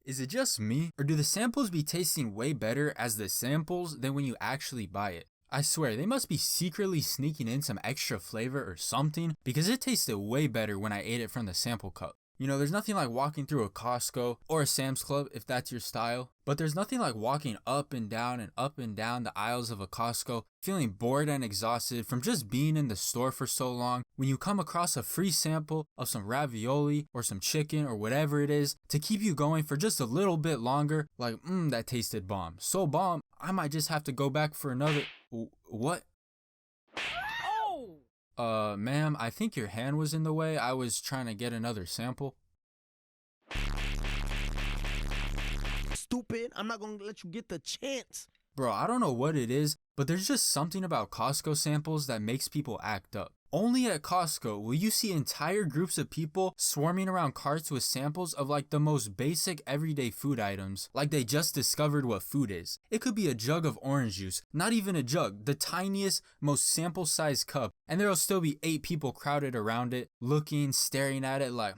Is it just me, or do the samples be tasting way better as the samples than when you actually buy it? I swear, they must be secretly sneaking in some extra flavor or something, because it tasted way better when I ate it from the sample cup. You know, there's nothing like walking through a Costco or a Sam's Club if that's your style, but there's nothing like walking up and down the aisles of a Costco, feeling bored and exhausted from just being in the store for so long, when you come across a free sample of some ravioli or some chicken or whatever it is to keep you going for just a little bit longer. Like, that tasted bomb. So bomb, I might just have to go back for another. What? Ma'am, I think your hand was in the way. I was trying to get another sample. Stupid, I'm not gonna let you get the chance. Bro, I don't know what it is, but there's just something about Costco samples that makes people act up. Only at Costco will you see entire groups of people swarming around carts with samples of like the most basic everyday food items, like they just discovered what food is. It could be a jug of orange juice, not even a jug, the tiniest, most sample-sized cup, and there'll still be 8 people crowded around it, looking, staring at it like,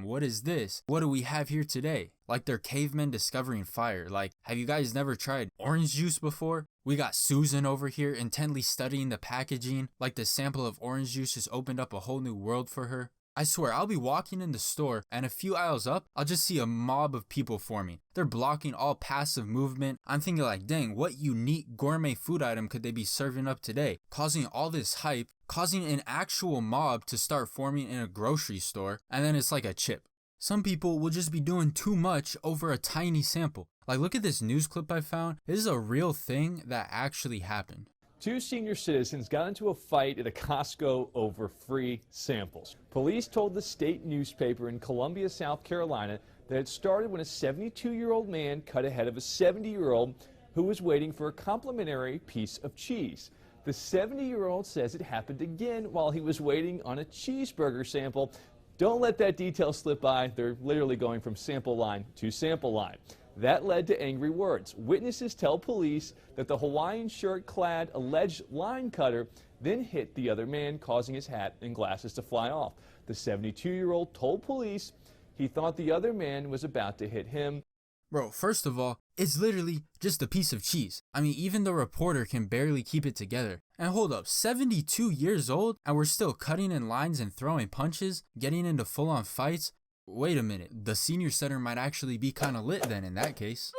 what is this? What do we have here today? Like they're cavemen discovering fire. Like, have you guys never tried orange juice before? We got Susan over here intently studying the packaging, like the sample of orange juice just opened up a whole new world for her. I swear, I'll be walking in the store and a few aisles up, I'll just see a mob of people forming. They're blocking all passive movement. I'm thinking like, dang, what unique gourmet food item could they be serving up today? Causing all this hype, causing an actual mob to start forming in a grocery store, and then it's like a chip. Some people will just be doing too much over a tiny sample. Like, look at this news clip I found. This is a real thing that actually happened. 2 senior citizens got into a fight at a Costco over free samples. Police told the state newspaper in Columbia, South Carolina, that it started when a 72-year-old man cut ahead of a 70-year-old who was waiting for a complimentary piece of cheese. The 70-year-old says it happened again while he was waiting on a cheeseburger sample. Don't let that detail slip by. They're literally going from sample line to sample line. That led to angry words. Witnesses tell police that the Hawaiian shirt-clad alleged line cutter then hit the other man, causing his hat and glasses to fly off. The 72-year-old told police he thought the other man was about to hit him. Bro, first of all, it's literally just a piece of cheese. I mean, even the reporter can barely keep it together. And hold up, 72 years old and we're still cutting in lines and throwing punches, getting into full-on fights? Wait a minute, the senior center might actually be kind of lit then in that case.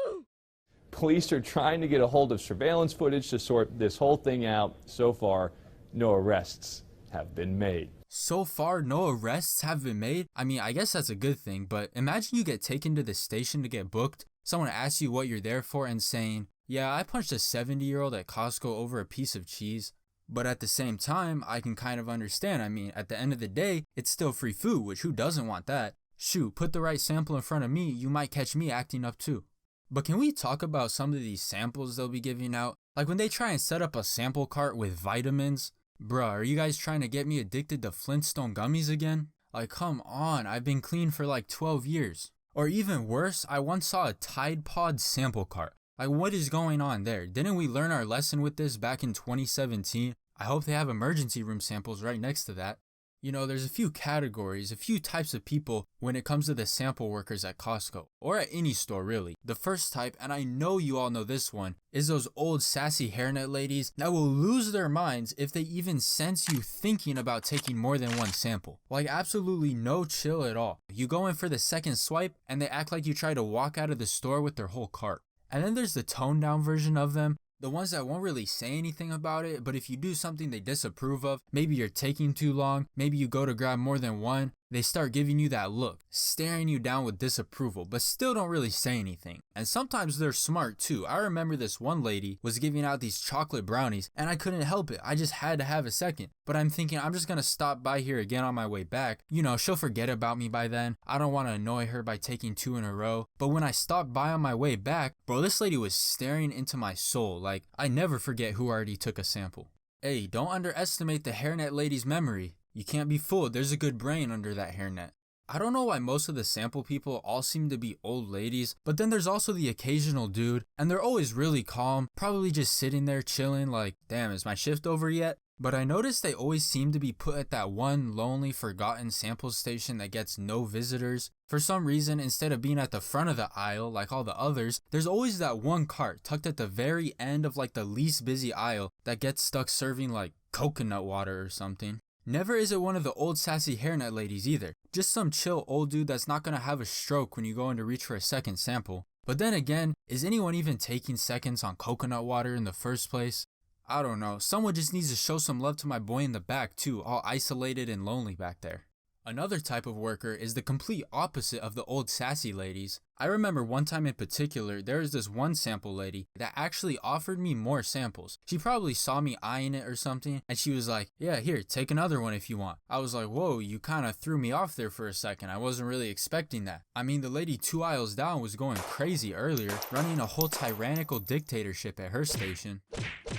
Police are trying to get a hold of surveillance footage to sort this whole thing out. So far, no arrests have been made. So far, no arrests have been made? I mean, I guess that's a good thing, but imagine you get taken to the station to get booked, someone asks you what you're there for and saying, yeah, I punched a 70-year-old at Costco over a piece of cheese. But at the same time, I can kind of understand. I mean, at the end of the day, it's still free food, which who doesn't want that? Shoot, put the right sample in front of me, you might catch me acting up too. But can we talk about some of these samples they'll be giving out? Like when they try and set up a sample cart with vitamins? Bruh, are you guys trying to get me addicted to Flintstone gummies again? Like, come on, I've been clean for like 12 years. Or even worse, I once saw a Tide Pod sample cart. Like, what is going on there? Didn't we learn our lesson with this back in 2017? I hope they have emergency room samples right next to that. You know, there's a few categories, a few types of people when it comes to the sample workers at Costco, or at any store really. The first type, and I know you all know this one, is those old sassy hairnet ladies that will lose their minds if they even sense you thinking about taking more than one sample. Like absolutely no chill at all. You go in for the second swipe and they act like you try to walk out of the store with their whole cart. And then there's the toned down version of them. The ones that won't really say anything about it, but if you do something they disapprove of, maybe you're taking too long, maybe you go to grab more than one, they start giving you that look, staring you down with disapproval, but still don't really say anything. And sometimes they're smart too. I remember this one lady was giving out these chocolate brownies and I couldn't help it. I just had to have a second. But I'm thinking I'm just gonna stop by here again on my way back. You know, she'll forget about me by then. I don't want to annoy her by taking 2 in a row. But when I stopped by on my way back, bro, this lady was staring into my soul. Like, I never forget who already took a sample. Hey, don't underestimate the hairnet lady's memory. You can't be fooled, there's a good brain under that hairnet. I don't know why most of the sample people all seem to be old ladies, but then there's also the occasional dude, and they're always really calm, probably just sitting there chilling like, damn, is my shift over yet? But I noticed they always seem to be put at that one lonely, forgotten sample station that gets no visitors. For some reason, instead of being at the front of the aisle like all the others, there's always that one cart tucked at the very end of like the least busy aisle that gets stuck serving like coconut water or something. Never is it one of the old sassy hairnet ladies either. Just some chill old dude that's not gonna have a stroke when you go in to reach for a second sample. But then again, is anyone even taking seconds on coconut water in the first place? I don't know, someone just needs to show some love to my boy in the back too, all isolated and lonely back there. Another type of worker is the complete opposite of the old sassy ladies. I remember one time in particular, there was this one sample lady that actually offered me more samples. She probably saw me eyeing it or something, and she was like, yeah, here, take another one if you want. I was like, whoa, you kind of threw me off there for a second. I wasn't really expecting that. I mean, the lady 2 aisles down was going crazy earlier, running a whole tyrannical dictatorship at her station.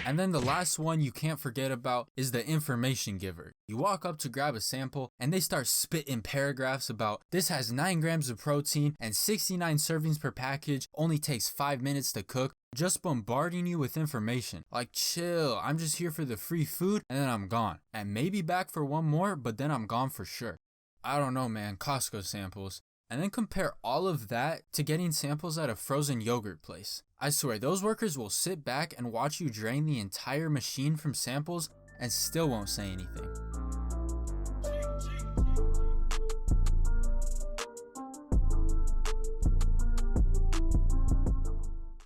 And then the last one you can't forget about is the information giver. You walk up to grab a sample and they start spitting paragraphs about this has 9 grams of protein and 69 servings per package, only takes 5 minutes to cook, just bombarding you with information. Like, chill, I'm just here for the free food and then I'm gone. And maybe back for one more, but then I'm gone for sure. I don't know, man, Costco samples. And then compare all of that to getting samples at a frozen yogurt place. I swear, those workers will sit back and watch you drain the entire machine from samples and still won't say anything.